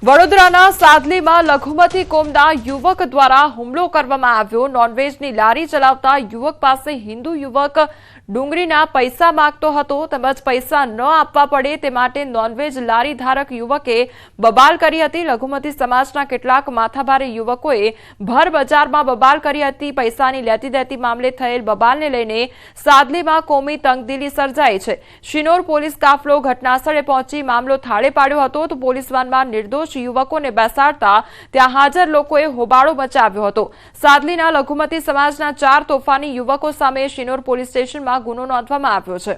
વડોદરાના સાદલીમાં લઘુમતી કોમના યુવક દ્વારા હુમલો કરવામાં આવ્યો। નોનવેજની લારી ચલાવતા યુવક પાસે હિન્દુ યુવક ડુંગળીના પૈસા માંગતો હતો તેમજ પૈસા ન આપવા પડે તે માટે નોનવેજ લારી ધારક યુવકે બબાલ કરી હતી। લઘુમતી સમાજના કેટલાક માથાભારે યુવકોએ ભર બજારમાં બબાલ કરી હતી। પૈસાની લેતી દેતી મામલે થયેલ બબાલને લઈને સાદલીમાં કોમી તંગદિલી સર્જાઈ છે। શિનોર પોલીસ કાફલો ઘટનાસ્થળે પહોંચી મામલો થાળે પાડ્યો હતો તો પોલીસ વાનમાં નિર્દોષ યુવકોને બેસાડતા ત્યાં હાજર લોકોએ હોબાળો મચાવ્યો હતો। સાદલીના લઘુમતી સમાજના 4 તોફાની યુવકો સામે શિનોર પોલીસ સ્ટેશનમાં ગુનો નોંધવામાં આવ્યો છે।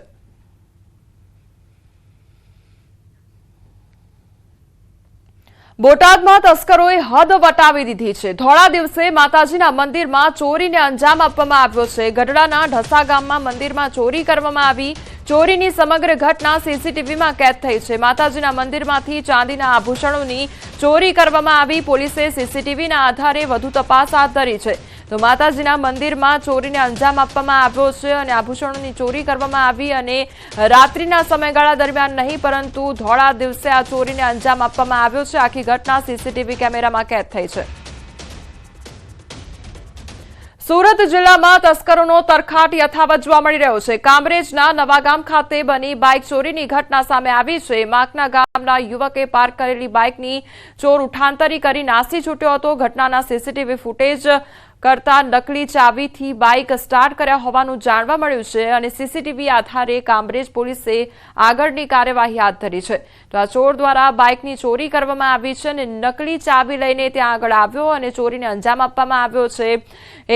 બોટાદમાં તસ્કરોએ હદ વટાવી દીધી છે। ધોળા દિવસે માતાજીના મંદિરમાં ચોરીને અંજામ આપવામાં આવ્યો છે। ગઢડાના ઢસા ગામમાં મંદિરમાં ચોરી કરવામાં આવી। ચોરીની સમગ્ર ઘટના સીસીટીવીમાં કેદ થઈ છે। માતાજીના મંદિરમાંથી ચાંદીના આભૂષણોની ચોરી કરવામાં આવી। પોલીસે સીસીટીવીના આધારે વધુ તપાસ હાથ ધરી છે। તો માતાજીના મંદિરમાં ચોરીને અંજામ આપવામાં આવ્યો છે અને આભૂષણોની ચોરી કરવામાં આવી અને રાત્રિના સમયગાળા દરમિયાન નહીં પરંતુ ધોળા દિવસે આ ચોરીને અંજામ આપવામાં આવ્યો છે। આખી ઘટના સીસીટીવી કેમેરામાં કેદ થઈ છે। સુરત જિલ્લામાં તસ્કરોનો તરખાટ યથાવત જોવા મળી રહ્યો છે। કામરેજના નવાગામ ખાતે બની બાઇક ચોરીની ઘટના સામે આવી છે। માકના ગામના યુવકે પાર્ક કરેલી બાઇકની ચોર ઉઠાંતરી કરી નાસી છૂટ્યો હતો। ઘટનાના સીસીટીવી ફૂટેજ કરતા નકલી ચાવીથી બાઇક સ્ટાર્ટ કર્યા હોવાનું જાણવા મળ્યું છે અને સીસીટીવી આધારે કામરેજ પોલીસે આગળની કાર્યવાહી હાથ ધરી છે। તો આ ચોર દ્વારા બાઇકની ચોરી કરવામાં આવી છે અને નકલી ચાવી લઈને ત્યાં આગળ આવ્યો અને ચોરીને અંજામ આપવામાં આવ્યો છે।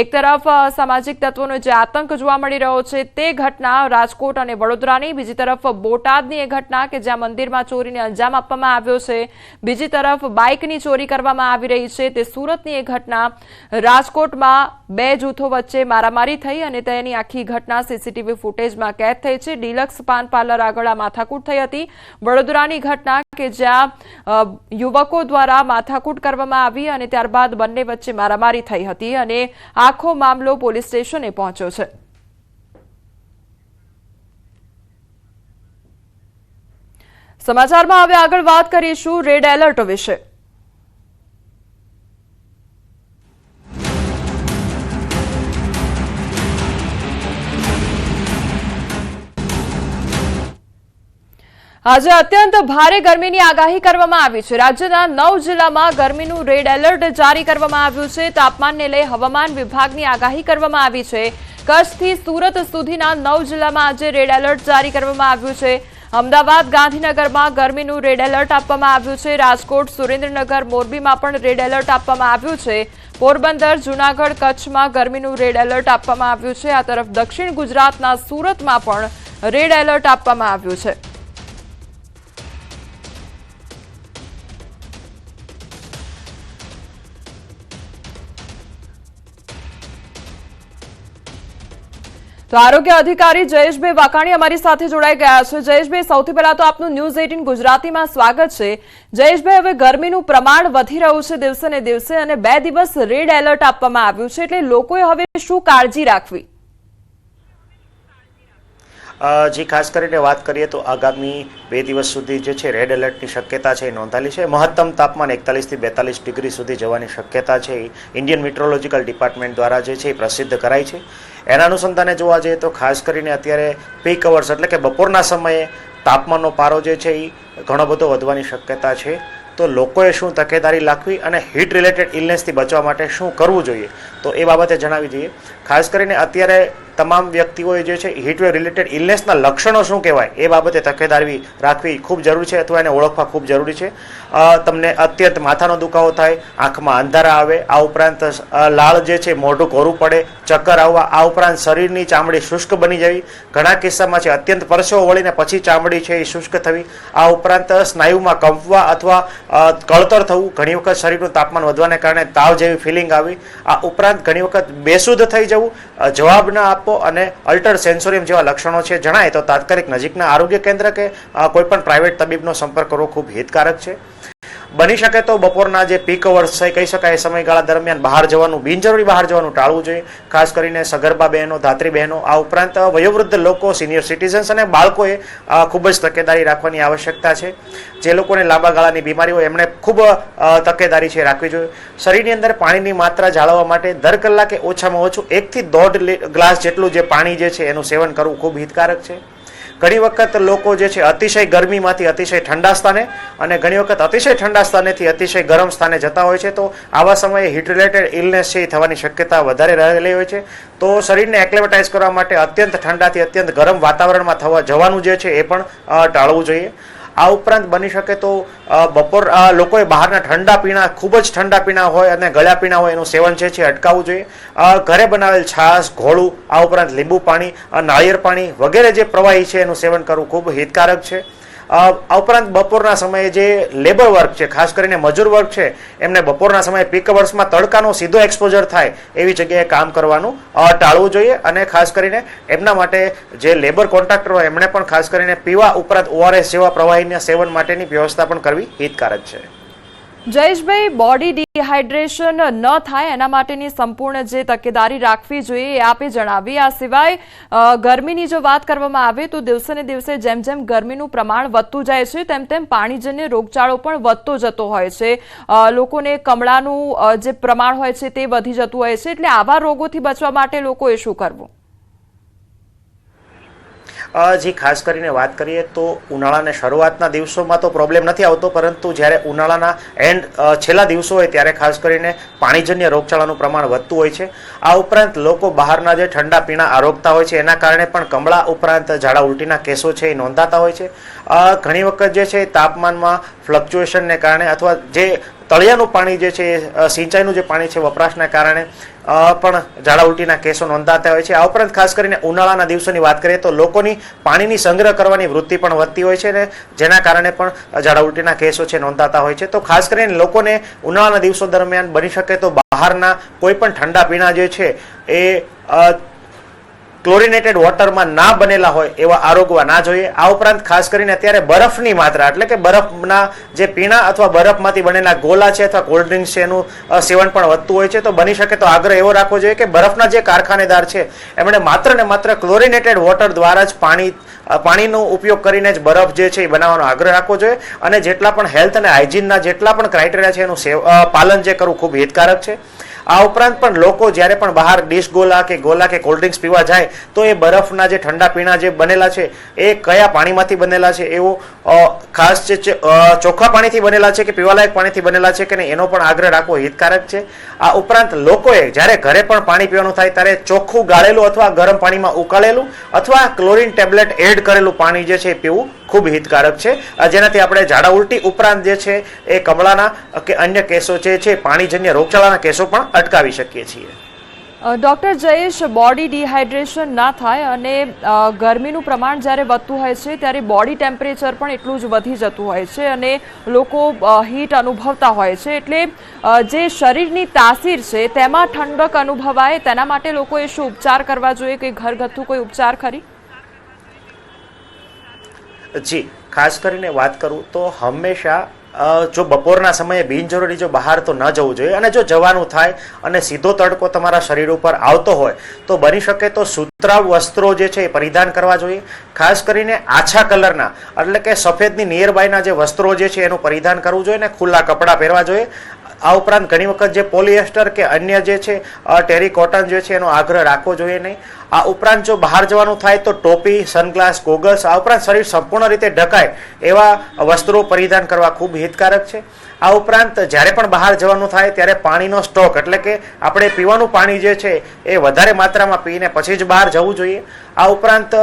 એક તરફ સામાજિક તત્વોનો જે આતંક જોવા મળી રહ્યો છે તે ઘટના રાજકોટ અને વડોદરાની, બીજી તરફ બોટાદની એ ઘટના કે જ્યાં મંદિરમાં ચોરીને અંજામ આપવામાં આવ્યો છે, બીજી તરફ બાઇકની ચોરી કરવામાં આવી રહી છે તે સુરતની એ ઘટના। રાજકોટમાં 2 જૂથો વચ્ચે મારામારી થઈ અને તેની આખી ઘટના સીસીટીવી ફૂટેજમાં કેદ થઈ છે। ડિલક્સ પાન પાર્લર આગળ આ માથાકૂટ થઈ હતી। વડોદરાની ઘટના કે જ્યાં યુવકો દ્વારા માથાકૂટ કરવામાં આવી અને ત્યારબાદ બંને વચ્ચે મારામારી થઈ હતી અને આખો મામલો પોલીસ સ્ટેશને પહોંચ્યો છે। સમાચારમાં હવે આગળ વાત કરીશું રેડ એલર્ટ વિશે। આજે અત્યંત ભારે ગરમીની આગાહી કરવામાં આવી છે। રાજ્યના 9 જિલ્લામાં ગરમીનું રેડ એલર્ટ જારી કરવામાં આવ્યું છે। તાપમાનને લઈ હવામાન વિભાગની આગાહી કરવામાં આવી છે। કચ્છથી સુરત સુધીના 9 જિલ્લામાં આજે રેડ એલર્ટ જારી કરવામાં આવ્યું છે। અમદાવાદ, ગાંધીનગરમાં ગરમીનું રેડ એલર્ટ આપવામાં આવ્યું છે। રાજકોટ, સુરેન્દ્રનગર, મોરબીમાં પણ રેડ એલર્ટ આપવામાં આવ્યું છે। પોરબંદર, જૂનાગઢ, કચ્છમાં ગરમીનું રેડ એલર્ટ આપવામાં આવ્યું છે। આ તરફ દક્ષિણ ગુજરાતના સુરતમાં પણ રેડ એલર્ટ આપવામાં આવ્યું છે। તો આરોગ્ય અધિકારી જયેશભાઈ વાકાણી અમારી સાથે જોડાઈ ગયા છે। જયેશભાઈ, સૌથી પહેલા તો આપનું ન્યૂઝ 18 ગુજરાતીમાં સ્વાગત છે। જયેશભાઈ, હવે ગરમીનું પ્રમાણ વધી રહ્યું છે દિવસે ને દિવસે અને 2 દિવસ રેડ એલર્ટ આપવામાં આવ્યું છે, એટલે લોકોએ હવે શું કાળજી રાખવી? જી, ખાસ કરીને વાત કરીએ તો આગામી 2 દિવસ સુધી જે છે રેડ એલર્ટની શક્યતા છે એ નોંધાયેલી છે। મહત્તમ તાપમાન 41 થી 42 ડિગ્રી સુધી જવાની શક્યતા છે ઇન્ડિયન મેટ્રોલોજીકલ ડિપાર્ટમેન્ટ દ્વારા જે છે એ પ્રસિદ્ધ કરાઈ છે। એના અનુસંધાને જોવા જઈએ તો ખાસ કરીને અત્યારે પીક અવર્સ એટલે કે બપોરના સમયે તાપમાનનો પારો જે છે એ ઘણો બધો વધવાની શક્યતા છે। તો લોકોએ શું તકેદારી રાખવી અને હીટ રિલેટેડ ઇલનેસથી બચવા માટે શું કરવું જોઈએ તો એ બાબતે જણાવી દઈએ। ખાસ કરીને અત્યારે તમામ વ્યક્તિઓએ જે છે હીટવેવ રિલેટેડ ઇલનેસના લક્ષણો શું કહેવાય એ બાબતે તકેદારી રાખવી ખૂબ જરૂરી છે અથવા એને ઓળખવા ખૂબ જરૂરી છે। તમને અત્યંત માથાનો દુખાવો થાય, આંખમાં અંધારા આવે, આ ઉપરાંત લાળ જે છે મોઢું કોરું પડે, ચક્કર આવવા, આ ઉપરાંત શરીરની ચામડી શુષ્ક બની જવી, ઘણા કિસ્સામાં છે અત્યંત પરસેવો વળીને પછી ચામડી છે એ શુષ્ક થવી, આ ઉપરાંત સ્નાયુમાં કંપવા અથવા કળતર થવું, ઘણી વખત શરીરનું તાપમાન વધવાને કારણે તાવ જેવી ફિલિંગ આવી, આ ઉપરાંત ઘણી વખત બેસુધ થઈ જવું, જવાબ ન આપવો અને અલ્ટર સેન્સોરિયમ જેવા લક્ષણો છે જણાય તો તાત્કાલિક નજીકના આરોગ્ય કેન્દ્ર કે કોઈ પણ પ્રાઇવેટ તબીબનો સંપર્ક કરવો ખૂબ હિતકારક છે। બની શકે તો બપોરના જે પીક અવર્સ છે કહી શકાય એ સમયગાળા દરમિયાન બહાર જવાનું, બિનજરૂરી બહાર જવાનું ટાળવું જોઈએ. ખાસ કરીને સગર્ભા બહેનો, ધાત્રી બહેનો, આ ઉપરાંત વયોવૃદ્ધ લોકો, સિનિયર સિટીઝન્સ અને બાળકોએ ખૂબ જ તકેદારી રાખવાની આવશ્યકતા છે. જે લોકોને લાંબા ગાળાની બીમારી હોય એમણે ખૂબ તકેદારી છે રાખવી જોઈએ. શરીરની અંદર પાણીની માત્રા જાળવવા માટે દર કલાકે ઓછામાં ઓછું 1 થી 1.5 ગ્લાસ જેટલું જે પાણી જે છે એનું સેવન કરવું ખૂબ હિતકારક છે. ઘણી વખત લોકો જે છે અતિશય ગરમીમાંથી અતિશય ઠંડા સ્થાને અને ઘણી વખત અતિશય ઠંડા સ્થાનેથી અતિશય ગરમ સ્થાને જતા હોય છે. તો આવા સમયે હીટ રિલેટેડ ઇલનેસ છે એ થવાની શક્યતા વધારે રહેલી હોય છે. તો શરીરને એક્લેમેટાઇઝ કરવા માટે અત્યંત ઠંડાથી અત્યંત ગરમ વાતાવરણમાં જવાનું જે છે એ પણ ટાળવું જોઈએ. આ ઉપરાંત બની શકે તો બપોર લોકોએ બહારના ઠંડા પીણા, ખૂબ જ ઠંડા પીણા હોય અને ગળ્યા પીણા હોય એનું સેવન છે અટકાવવું જોઈએ. ઘરે બનાવેલ છાશ, ઘોળું, આ ઉપરાંત લીંબુ પાણી, નાળિયેર પાણી વગેરે જે પ્રવાહી છે એનું સેવન કરવું ખૂબ હિતકારક છે. આ ઉપરાંત બપોરના સમયે જે લેબર વર્ક છે, ખાસ કરીને મજૂર વર્ક છે, એમને બપોરના સમયે પીક અવર્સમાં તડકાનો સીધો એક્સપોઝર થાય એવી જગ્યાએ કામ કરવાનું ટાળવું જોઈએ. અને ખાસ કરીને એમના માટે જે લેબર કોન્ટ્રાક્ટર હોય એમણે પણ ખાસ કરીને પીવા ઉપરાંત ORS જેવા પ્રવાહીના સેવન માટેની વ્યવસ્થા પણ કરવી હિતકારક છે. જયેશભાઈ, બોડી ડિહાઇડ્રેશન ન થાય એના માટેની સંપૂર્ણ જે તકેદારી રાખવી જોઈએ એ આપે જણાવી. આ સિવાય ગરમીની જો વાત કરવામાં આવે તો દિવસે ને દિવસે જેમ જેમ ગરમીનું પ્રમાણ વધતું જાય છે તેમ તેમ પાણીજન્ય રોગચાળો પણ વધતો જતો હોય છે. લોકોને કમળાનું જે પ્રમાણ હોય છે તે વધી જતું હોય છે. એટલે આવા રોગોથી બચવા માટે લોકોએ શું કરવું? જી, ખાસ કરીને વાત કરીએ તો ઉનાળાના શરૂઆતના દિવસોમાં તો પ્રોબ્લેમ નથી આવતો, પરંતુ જ્યારે ઉનાળાના છેલ્લા દિવસો હોય ત્યારે ખાસ કરીને પાણીજન્ય રોગચાળાનું પ્રમાણ વધતું હોય છે. આ ઉપરાંત લોકો બહારના જે ઠંડા પીણા આરોગતા હોય છે એના કારણે પણ કમળા ઉપરાંત ઝાડા ઉલટીના કેસો છે એ નોંધાતા હોય છે. ઘણી વખત જે છે તાપમાનમાં ફ્લક્ચ્યુએશનને કારણે અથવા જે તળિયાનું પાણી જે છે સિંચાઈનું જે પાણી છે વપરાશના કારણે પણ ઝાડા ઉલટીના કેસો નોંધાતા હોય છે. આ ઉપરાંત ખાસ કરીને ઉનાળાના દિવસોની વાત કરીએ તો લોકોની પાણીની સંગ્રહ કરવાની વૃત્તિ પણ વધતી હોય છે અને જેના કારણે પણ ઝાડા ઉલટીના કેસો છે નોંધાતા હોય છે. તો ખાસ કરીને લોકોને ઉનાળાના દિવસો દરમિયાન બની શકે તો બહારના કોઈ પણ ઠંડા પીણા જે છે એ ક્લોરિનેટેડ વોટરમાં ના બનેલા હોય એવા આરોગવા ના જોઈએ. આ ઉપરાંત ખાસ કરીને અત્યારે બરફની માત્રા, એટલે કે બરફના જે પીણા અથવા બરફમાંથી બનેલા ગોલા છે અથવા કોલ્ડ ડ્રિંક્સ છે એનું સેવન પણ વધતું હોય છે. તો બની શકે તો આગ્રહ એવો રાખવો જોઈએ કે બરફના જે કારખાનેદાર છે એમણે માત્ર ને માત્ર ક્લોરિનેટેડ વોટર દ્વારા જ પાણીનો ઉપયોગ કરીને જ બરફ જે છે એ બનાવવાનો આગ્રહ રાખવો જોઈએ. અને જેટલા પણ હેલ્થ અને હાઇજીનના જેટલા પણ ક્રાઇટેરિયા છે એનું પાલન જે કરવું ખૂબ હિતકારક છે. આ ઉપરાંત પણ લોકો જ્યારે પણ બહાર ડીશ ગોલા કે કોલ્ડ ડ્રિંક્સ પીવા જાય તો એ બરફના જે ઠંડા પીણા જે બનેલા છે એ કયા પાણીમાંથી બનેલા છે એવો ખાસ જે ચોખ્ખા પાણીથી બનેલા છે કે પીવાલાયક પાણીથી બનેલા છે કે નહીં એનો પણ આગ્રહ રાખવો હિતકારક છે. આ ઉપરાંત લોકોએ જ્યારે ઘરે પણ પાણી પીવાનું થાય ત્યારે ચોખ્ખું ગાળેલું અથવા ગરમ પાણીમાં ઉકાળેલું અથવા ક્લોરીન ટેબ્લેટ એડ કરેલું પાણી જે છે એ પીવું ખૂબ હિતકારક છે. જેનાથી આપણે ઝાડા ઉલટી ઉપરાંત જે છે એ કમળાના કે અન્ય કેસો છે પાણીજન્ય રોગચાળાના કેસો પણ અટકાવી શકીએ છીએ. ડોક્ટર જયેશ, બોડી ડિહાઇડ્રેશન ના થાય અને ગરમીનું પ્રમાણ જ્યારે વધતું હોય છે ત્યારે બોડી ટેમ્પરેચર પણ એટલું જ વધી જતું હોય છે અને લોકો હીટ અનુભવતા હોય છે. એટલે જે શરીરની તાસીર છે તેમાં ઠંડક અનુભવાય તેના માટે લોકોએ શું ઉપચાર કરવા જોઈએ? કે ઘરગથ્થુ કોઈ ઉપચાર ખરી? જી, ખાસ કરીને વાત કરું તો હંમેશા જો બપોરના સમયે બિનજરૂરી જો બહાર તો ન જવું જોઈએ. અને જો જવાનું થાય અને સીધો તડકો તમારા શરીર ઉપર આવતો હોય તો બની શકે તો સુતરાઉ વસ્ત્રો જે છે એ પરિધાન કરવા જોઈએ. ખાસ કરીને આછા કલરના એટલે કે સફેદની નિયરબાયના જે વસ્ત્રો જે છે એનું પરિધાન કરવું જોઈએ ને ખુલ્લા કપડાં પહેરવા જોઈએ. આ ઉપરાંત ઘણી વખત જે પોલિએસ્ટર કે અન્ય જે છે ટેરી કોટન જે છે એનો આગ્રહ રાખવો જોઈએ નહીં. આ ઉપરાંત જો બહાર જવાનું થાય તો ટોપી, સનગ્લાસ, ગોગલ્સ, આ ઉપરાંત શરીર સંપૂર્ણ રીતે ઢકાય એવા વસ્ત્રો પરિધાન કરવા ખૂબ હિતકારક છે. આ ઉપરાંત જ્યારે પણ બહાર જવાનું થાય ત્યારે પાણીનો સ્ટોક એટલે કે આપણે પીવાનું પાણી જે છે એ વધારે માત્રામાં પીને પછી જ બહાર જવું જોઈએ. આ ઉપરાંત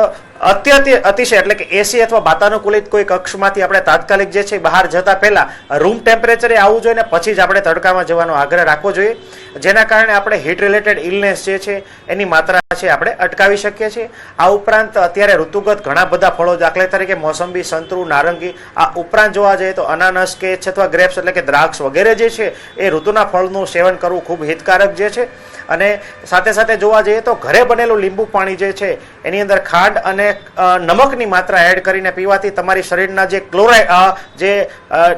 અતિશય એટલે કે એસી અથવા વાતાનુકૂલિત કોઈ કક્ષમાંથી આપણે તાત્કાલિક જે છે બહાર જતા પહેલા રૂમ ટેમ્પરેચરે આવવું જોઈએ ને પછી જ આપણે તડકામાં જવાનો આગ્રહ રાખવો જોઈએ. જેના કારણે આપણે હીટ રિલેટેડ ઇલનેસ જે છે એની માત્રા છે આપણે અટકાવી શકીએ છીએ। આ ઉપરાંત અત્યારે ઋતુગત ઘણા બધા ફળો, દાખલા તરીકે મોસંબી, સંતરું, નારંગી, આ ઉપરાંત જોવા જઈએ તો અનાનસ કે અથવા ગ્રેપ્સ એટલે કે દ્રાક્ષ વગેરે જે છે એ ઋતુના ફળનું સેવન કરવું ખૂબ હિતકારક જે છે। અને સાથે સાથે જોવા જઈએ તો ઘરે બનેલું લીંબુ પાણી જે છે એની અંદર ખાંડ અને નમકની માત્રા એડ કરીને પીવાથી તમારી શરીરના જે ક્લોરાઇડ જે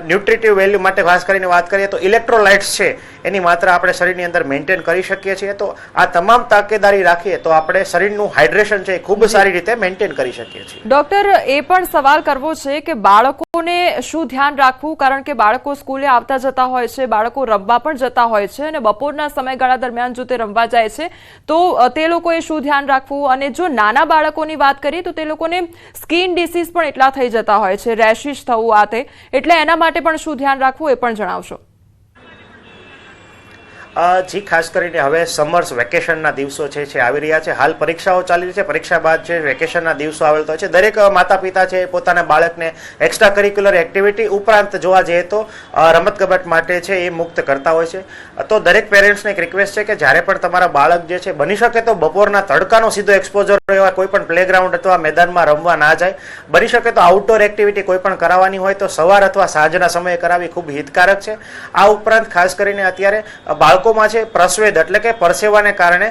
ન્યુટ્રિટિવ વેલ્યુ માટે ખાસ કરીને વાત કરીએ તો ઇલેક્ટ્રોલાઇટ્સ છે એની માત્રા આપણે શરીરની અંદર મેન્ટેન કરી શકીએ છીએ। તો આ તમામ તાકેદારી રાખીએ તો આપણે શરીરનું હાઇડ્રેશન છે એ ખૂબ સારી રીતે મેન્ટેન કરી શકીએ છીએ। ડોક્ટર, એ પણ સવાલ કરવો છે કે બાળકોને શું ધ્યાન રાખવું, કારણ કે બાળકો સ્કૂલે આવતા જતા હોય છે, બાળકો રમવા પણ જતા હોય છે અને બપોરના સમયગાળા દરમિયાન જો તે રમવા જાય છે તો તે લોકોએ શું ધ્યાન રાખવું? અને જો નાના બાળકોની વાત કરીએ તો તે લોકોને સ્કિન ડિસીઝ પણ એટલા થઈ જતા હોય છે, રેશિશ થવું આ તે, એટલે એના માટે પણ શું ધ્યાન રાખવું એ પણ જણાવશો। જી, ખાસ કરીને હવે સમર્સ વેકેશનના દિવસો છે આવી રહ્યા છે। હાલ પરીક્ષાઓ ચાલી રહી છે, પરીક્ષા બાદ છે વેકેશનના દિવસો આવેલા છે। દરેક માતા પિતા છે પોતાના બાળકને એક્સ્ટ્રા કરિક્યુલર એક્ટિવિટી ઉપરાંત જોવા જઈએ તો રમતગમત માટે છે એ મુક્ત કરતા હોય છે। તો દરેક પેરેન્ટ્સને એક રિક્વેસ્ટ છે કે જ્યારે પણ તમારા બાળક જે છે બની શકે તો બપોરના તડકાનો સીધો એક્સપોઝર એવા કોઈ પણ પ્લેગ્રાઉન્ડ અથવા મેદાનમાં રમવા ના જાય। બની શકે તો આઉટડોર એક્ટિવિટી કોઈ પણ કરાવવાની હોય તો સવાર અથવા સાંજના સમયે કરાવવી ખૂબ હિતકારક છે। આ ઉપરાંત ખાસ કરીને અત્યારે બાળકોમાં છે પ્રસ્વેદ એટલે કે પરસેવાને કારણે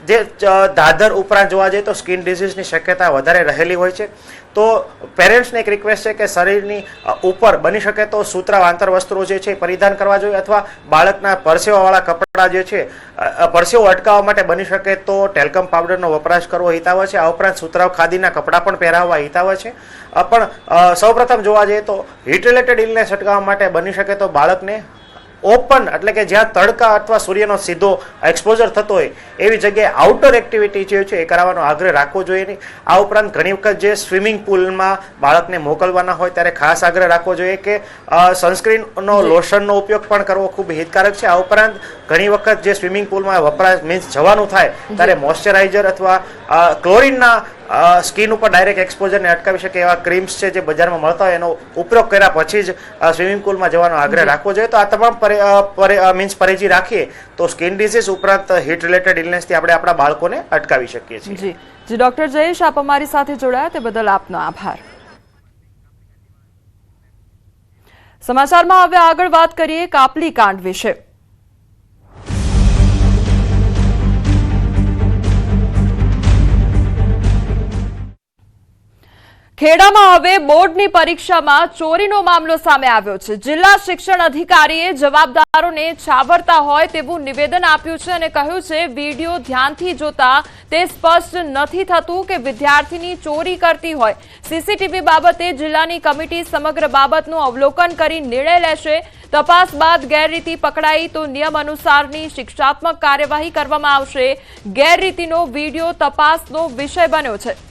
જે દાદર ઉપરાંત જોવા જઈએ તો સ્કિન ડિઝીઝની શક્યતા વધારે રહેલી હોય છે। તો પેરેન્ટ્સને એક રિક્વેસ્ટ છે કે શરીરની ઉપર બની શકે તો સૂતરાવ આંતરવસ્ત્રો જે છે પરિધાન કરવા જોઈએ અથવા બાળકના પરસેવાવાળા કપડાં જે છે પરસેવો અટકાવવા માટે બની શકે તો ટેલ્કમ પાવડરનો વપરાશ કરવો હિતાવહ છે। આ ઉપરાંત સૂતરાવ ખાદીના કપડાં પણ પહેરાવવા હિતાવહ છે। પણ સૌપ્રથમ જોવા જઈએ તો હીટ રિલેટેડ ઇલનેસ અટકાવવા માટે બની શકે તો બાળકને ઓપન એટલે કે જ્યાં તડકા અથવા સૂર્યનો સીધો એક્સપોઝર થતો હોય એવી જગ્યાએ આઉટડોર એક્ટિવિટી જે છે એ કરાવવાનો આગ્રહ રાખવો જોઈએ નહીં। આ ઉપરાંત ઘણી વખત જે સ્વિમિંગ પુલમાં બાળકને મોકલવાના હોય ત્યારે ખાસ આગ્રહ રાખવો જોઈએ કે સનસ્ક્રીનનો લોશનનો ઉપયોગ પણ કરવો ખૂબ હિતકારક છે। આ ઉપરાંત ઘણી વખત જે સ્વિમિંગ પુલમાં વપરાશ મીન્સ જવાનું થાય ત્યારે મોઇશ્ચરાઇઝર અથવા ક્લોરીનના સ્કિન ઉપર ડાયરેક્ટ એક્સપોઝરને અટકાવી શકે એવા ક્રીમ્સ છે જે બજારમાં મળતા હોય એનો ઉપયોગ કર્યા પછી જ સ્વિમિંગ પુલમાં જવાનો આગ્રહ રાખવો જોઈએ। તો આ તમામ મીન્સ પરેજી રાખીએ તો સ્કિન ડિઝીઝ ઉપરાંત હીટ રિલેટેડ ઇલનેસથી આપણે આપણા બાળકોને અટકાવી શકીએ છીએ। જી જી, ડોક્ટર જયેશ, આપ અમારી સાથે જોડાયા તે બદલ આપનો આભાર। સમાચારમાં હવે આગળ વાત કરીએ કાપલી કાંડ વિશે। ખેડામાં હવે બોર્ડની પરીક્ષામાં ચોરીનો મામલો સામે આવ્યો છે। જિલ્લા શિક્ષણ અધિકારીએ જવાબદારોને છાવરતા હોય તેવું નિવેદન આપ્યું છે અને કહ્યું છે વિડીયો ધ્યાનથી જોતા તે સ્પષ્ટ નથી થતું કે વિદ્યાર્થીની ચોરી કરતી હોય। સીસીટીવી બાબતે જિલ્લાની કમિટી સમગ્ર બાબતનું અવલોકન કરી નિર્ણય લેશે। તપાસ બાદ ગેરરીતિ પકડાઈ તો નિયમ અનુસારની શિક્ષાત્મક કાર્યવાહી કરવામાં આવશે। ગેરરીતિનો વિડીયો તપાસનો વિષય બન્યો છે।